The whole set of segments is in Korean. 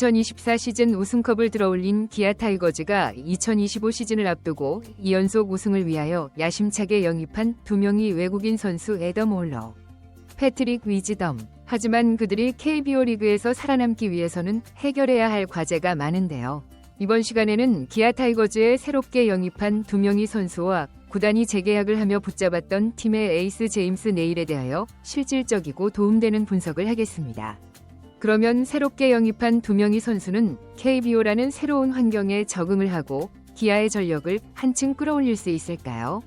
2024 시즌 우승컵을 들어올린 기아 타이거즈가 2025 시즌을 앞두고 2연속 우승을 위하여 야심차게 영입한 2명의 외국인 선수 애덤 올러, 패트릭 위즈덤. 하지만 그들이 KBO 리그에서 살아남기 위해서는 해결해야 할 과제가 많은데요. 이번 시간에는 기아 타이거즈에 새롭게 영입한 2명의 선수와 구단이 재계약을 하며 붙잡았던 팀의 에이스 제임스 네일에 대하여 실질적이고 도움되는 분석을 하겠습니다. 그러면 새롭게 영입한 2명의 선수는 KBO라는 새로운 환경에 적응을 하고 기아의 전력을 한층 끌어올릴 수 있을까요?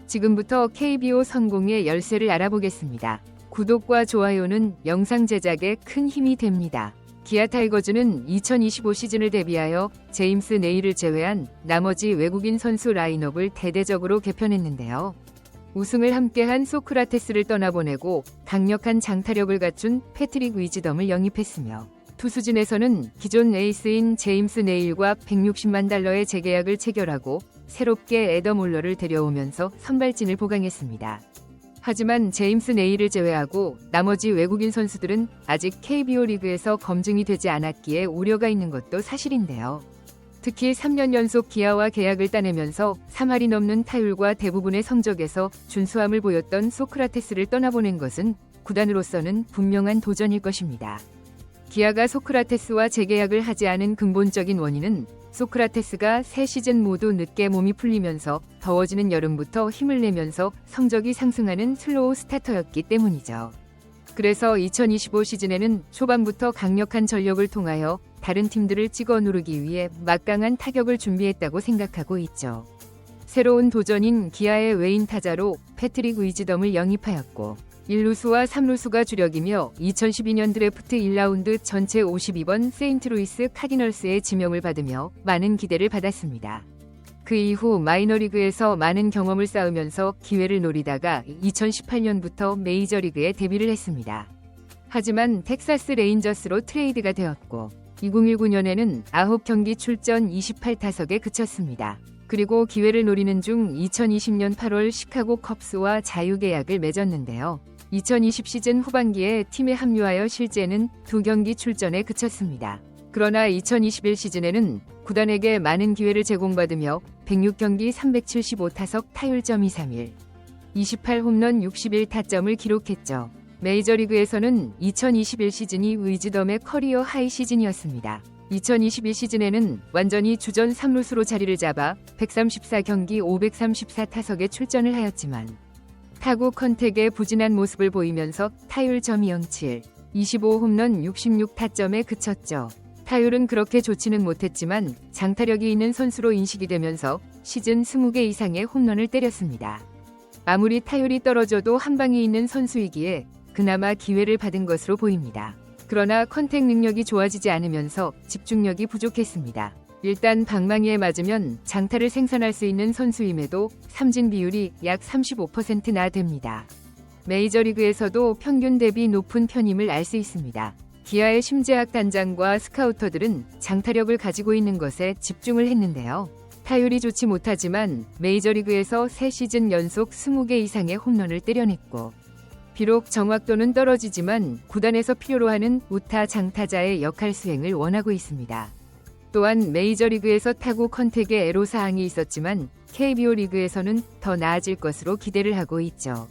지금부터 KBO 성공의 열쇠를 알아보겠습니다. 구독과 좋아요는 영상 제작에 큰 힘이 됩니다. 기아 타이거즈는 2025 시즌을 대비하여 제임스 네일을 제외한 나머지 외국인 선수 라인업을 대대적으로 개편했는데요. 우승을 함께한 소크라테스를 떠나보내고 강력한 장타력을 갖춘 패트릭 위즈덤을 영입했으며 투수진에서는 기존 에이스인 제임스 네일과 160만 달러의 재계약을 체결하고 새롭게 애덤 올러를 데려오면서 선발진을 보강했습니다. 하지만 제임스 네일을 제외하고 나머지 외국인 선수들은 아직 KBO 리그에서 검증이 되지 않았기에 우려가 있는 것도 사실인데요. 특히 3년 연속 기아와 계약을 따내면서 3할이 넘는 타율과 대부분의 성적에서 준수함을 보였던 소크라테스를 떠나보낸 것은 구단으로서는 분명한 도전일 것입니다. 기아가 소크라테스와 재계약을 하지 않은 근본적인 원인은 소크라테스가 새 시즌 모두 늦게 몸이 풀리면서 더워지는 여름부터 힘을 내면서 성적이 상승하는 슬로우 스타터였기 때문이죠. 그래서 2025 시즌에는 초반부터 강력한 전력을 통하여 다른 팀들을 찍어 누르기 위해 막강한 타격을 준비했다고 생각하고 있죠. 새로운 도전인 기아의 외인 타자로 패트릭 위즈덤을 영입하였고 1루수와 3루수가 주력이며 2012년 드래프트 1라운드 전체 52번 세인트루이스 카디널스의 지명을 받으며 많은 기대를 받았습니다. 그 이후 마이너리그에서 많은 경험을 쌓으면서 기회를 노리다가 2018년부터 메이저리그에 데뷔를 했습니다. 하지만 텍사스 레인저스로 트레이드가 되었고 2019년에는 9경기 출전 28타석에 그쳤습니다. 그리고 기회를 노리는 중 2020년 8월 시카고 컵스와 자유계약을 맺었는데요. 2020 시즌 후반기에 팀에 합류하여 실제는 2경기 출전에 그쳤습니다. 그러나 2021 시즌에는 구단에게 많은 기회를 제공받으며 106경기 375타석 타율점 231, 28홈런 61타점을 기록했죠. 메이저리그에서는 2021 시즌이 위즈덤의 커리어 하이 시즌이었습니다. 2022 시즌에는 완전히 주전 3루수로 자리를 잡아 134경기 534타석에 출전을 하였지만 타구 컨택에 부진한 모습을 보이면서 타율점 207, 25홈런 66타점에 그쳤죠. 타율은 그렇게 좋지는 못했지만 장타력이 있는 선수로 인식이 되면서 시즌 20개 이상의 홈런을 때렸습니다. 아무리 타율이 떨어져도 한방이 있는 선수이기에 그나마 기회를 받은 것으로 보입니다. 그러나 컨택 능력이 좋아지지 않으면서 집중력이 부족했습니다. 일단 방망이에 맞으면 장타를 생산할 수 있는 선수임에도 삼진 비율이 약 35%나 됩니다. 메이저리그에서도 평균 대비 높은 편임을 알 수 있습니다. 기아의 심재학 단장과 스카우터들은 장타력을 가지고 있는 것에 집중을 했는데요. 타율이 좋지 못하지만 메이저리그에서 3시즌 연속 20개 이상의 홈런을 때려냈고 비록 정확도는 떨어지지만 구단에서 필요로 하는 우타 장타자의 역할 수행을 원하고 있습니다. 또한 메이저리그에서 타구 컨택에 애로사항이 있었지만 KBO 리그에서는 더 나아질 것으로 기대를 하고 있죠.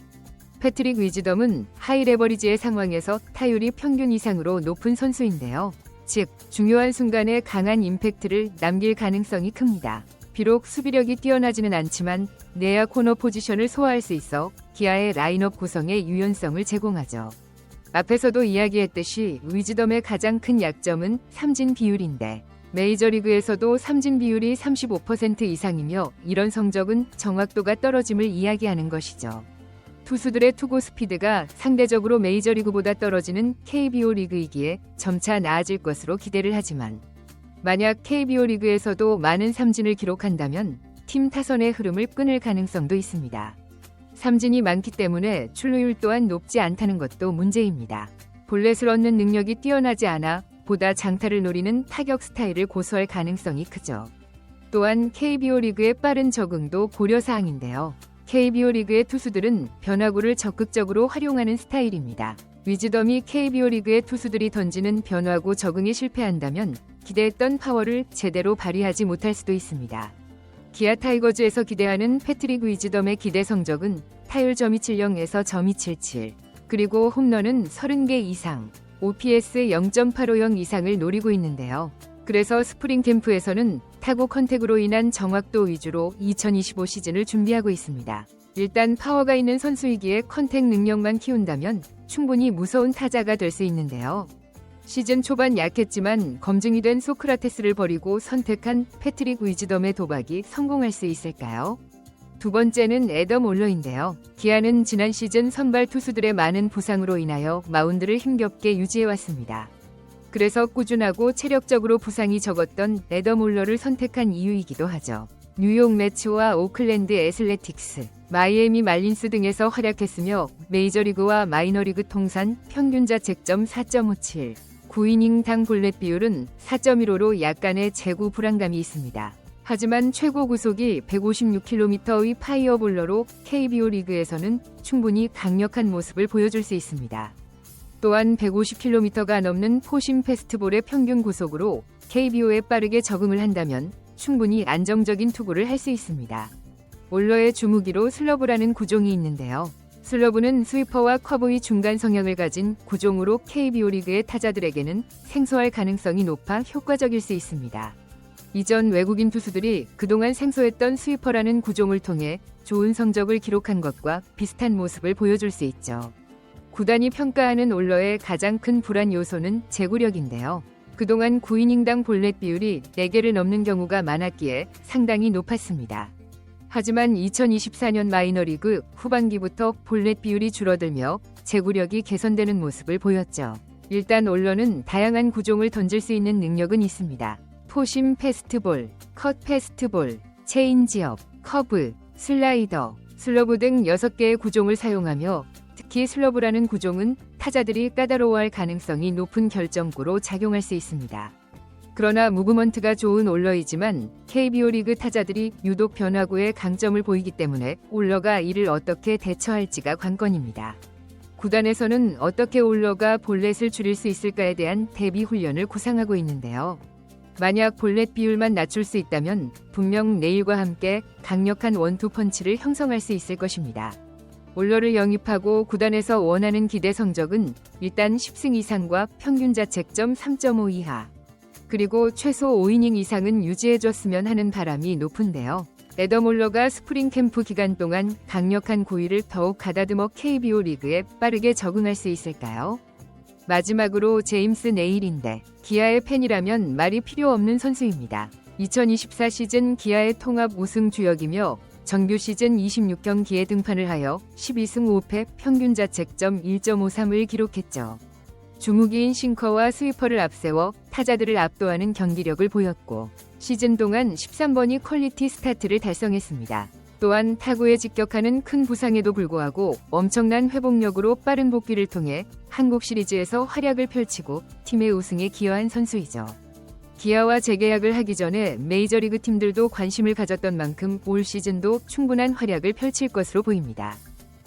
패트릭 위즈덤은 하이 레버리지의 상황에서 타율이 평균 이상으로 높은 선수인데요. 즉, 중요한 순간에 강한 임팩트를 남길 가능성이 큽니다. 비록 수비력이 뛰어나지는 않지만 내야 코너 포지션을 소화할 수 있어 기아의 라인업 구성에 유연성을 제공하죠. 앞에서도 이야기했듯이 위즈덤의 가장 큰 약점은 삼진 비율인데 메이저리그에서도 삼진 비율이 35% 이상이며 이런 성적은 정확도가 떨어짐을 이야기하는 것이죠. 투수들의 투구 스피드가 상대적으로 메이저리그보다 떨어지는 KBO 리그이기에 점차 나아질 것으로 기대를 하지만 만약 KBO 리그에서도 많은 삼진을 기록한다면 팀 타선의 흐름을 끊을 가능성도 있습니다. 삼진이 많기 때문에 출루율 또한 높지 않다는 것도 문제입니다. 볼넷을 얻는 능력이 뛰어나지 않아 보다 장타를 노리는 타격 스타일을 고수할 가능성이 크죠. 또한 KBO 리그의 빠른 적응도 고려사항인데요. KBO 리그의 투수들은 변화구를 적극적으로 활용하는 스타일입니다. 위즈덤이 KBO 리그의 투수들이 던지는 변화구 적응에 실패한다면 기대했던 파워를 제대로 발휘하지 못할 수도 있습니다. 기아 타이거즈에서 기대하는 패트릭 위즈덤의 기대 성적은 타율 .270에서 .277, 그리고 홈런은 30개 이상, OPS 0.850 이상을 노리고 있는데요. 그래서 스프링 캠프에서는 타구 컨택으로 인한 정확도 위주로 2025 시즌을 준비하고 있습니다. 일단 파워가 있는 선수이기에 컨택 능력만 키운다면 충분히 무서운 타자가 될 수 있는데요. 시즌 초반 약했지만 검증이 된 소크라테스를 버리고 선택한 패트릭 위즈덤의 도박이 성공할 수 있을까요? 두 번째는 애덤 올러인데요. 기아는 지난 시즌 선발 투수들의 많은 부상으로 인하여 마운드를 힘겹게 유지해왔습니다. 그래서 꾸준하고 체력적으로 부상이 적었던 애덤 올러를 선택한 이유이기도 하죠. 뉴욕 매츠와 오클랜드 애슬레틱스, 마이애미 말린스 등에서 활약했으며 메이저리그와 마이너리그 통산 평균 자책점 4.57, 9이닝당 볼넷 비율은 4.15로 약간의 제구 불안감이 있습니다. 하지만 최고 구속이 156km의 파이어볼러로 KBO 리그에서는 충분히 강력한 모습을 보여줄 수 있습니다. 또한 150km가 넘는 포심 패스트볼의 평균 구속으로 KBO에 빠르게 적응을 한다면 충분히 안정적인 투구를 할 수 있습니다. 올러의 주무기로 슬러브라는 구종이 있는데요. 슬러브는 스위퍼와 커브의 중간 성향을 가진 구종으로 KBO 리그의 타자들에게는 생소할 가능성이 높아 효과적일 수 있습니다. 이전 외국인 투수들이 그동안 생소했던 스위퍼라는 구종을 통해 좋은 성적을 기록한 것과 비슷한 모습을 보여줄 수 있죠. 구단이 평가하는 올러의 가장 큰 불안 요소는 제구력인데요. 그동안 9이닝당 볼넷 비율이 4개를 넘는 경우가 많았기에 상당히 높았습니다. 하지만 2024년 마이너리그 후반기부터 볼넷 비율이 줄어들며 제구력이 개선되는 모습을 보였죠. 일단 올러는 다양한 구종을 던질 수 있는 능력은 있습니다. 포심 패스트볼, 컷 패스트볼, 체인지업, 커브, 슬라이더, 슬러브 등 6개의 구종을 사용하며 특히 슬러브라는 구종은 타자들이 까다로워할 가능성이 높은 결정구로 작용할 수 있습니다. 그러나 무브먼트가 좋은 올러이지만 KBO 리그 타자들이 유독 변화구에 강점을 보이기 때문에 올러가 이를 어떻게 대처할지가 관건입니다. 구단에서는 어떻게 올러가 볼넷을 줄일 수 있을까에 대한 대비 훈련을 구상하고 있는데요. 만약 볼넷 비율만 낮출 수 있다면 분명 내일과 함께 강력한 원투 펀치를 형성할 수 있을 것입니다. 올러를 영입하고 구단에서 원하는 기대 성적은 일단 10승 이상과 평균 자책점 3.5 이하, 그리고 최소 5이닝 이상은 유지해줬으면 하는 바람이 높은데요. 애덤 올러가 스프링 캠프 기간 동안 강력한 고위를 더욱 가다듬어 KBO 리그에 빠르게 적응할 수 있을까요? 마지막으로 제임스 네일인데 기아의 팬이라면 말이 필요 없는 선수입니다. 2024 시즌 기아의 통합 우승 주역이며 정규 시즌 26경기에 등판을 하여 12승 5패 평균 자책점 1.53을 기록했죠. 주무기인 싱커와 스위퍼를 앞세워 타자들을 압도하는 경기력을 보였고 시즌 동안 13번이 퀄리티 스타트를 달성했습니다. 또한 타구에 직격하는 큰 부상에도 불구하고 엄청난 회복력으로 빠른 복귀를 통해 한국 시리즈에서 활약을 펼치고 팀의 우승에 기여한 선수이죠. 기아와 재계약을 하기 전에 메이저리그 팀들도 관심을 가졌던 만큼 올 시즌도 충분한 활약을 펼칠 것으로 보입니다.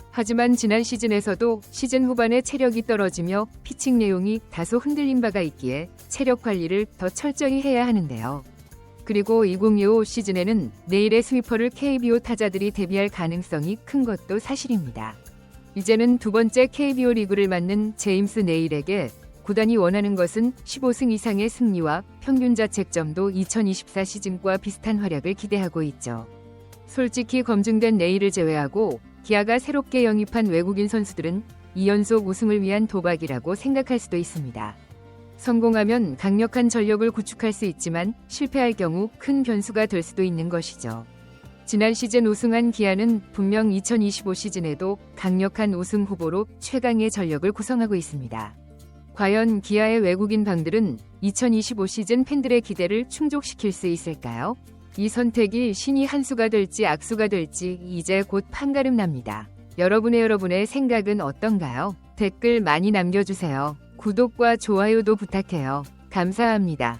하지만 지난 시즌에서도 시즌 후반에 체력이 떨어지며 피칭 내용이 다소 흔들린 바가 있기에 체력 관리를 더 철저히 해야 하는데요. 그리고 2025 시즌에는 내일의 스위퍼를 KBO 타자들이 대비할 가능성이 큰 것도 사실입니다. 이제는 두 번째 KBO 리그를 맡는 제임스 네일에게 구단이 원하는 것은 15승 이상의 승리와 평균 자책점도 2024 시즌과 비슷한 활약을 기대하고 있죠. 솔직히 검증된 네일을 제외하고 기아가 새롭게 영입한 외국인 선수들은 2연속 우승을 위한 도박이라고 생각할 수도 있습니다. 성공하면 강력한 전력을 구축할 수 있지만 실패할 경우 큰 변수가 될 수도 있는 것이죠. 지난 시즌 우승한 기아는 분명 2025 시즌에도 강력한 우승 후보로 최강의 전력을 구성하고 있습니다. 과연 기아의 외국인 방들은 2025 시즌 팬들의 기대를 충족시킬 수 있을까요? 이 선택이 신이 한 수가 될지 악수가 될지 이제 곧 판가름 납니다. 여러분의 생각은 어떤가요? 댓글 많이 남겨주세요. 구독과 좋아요도 부탁해요. 감사합니다.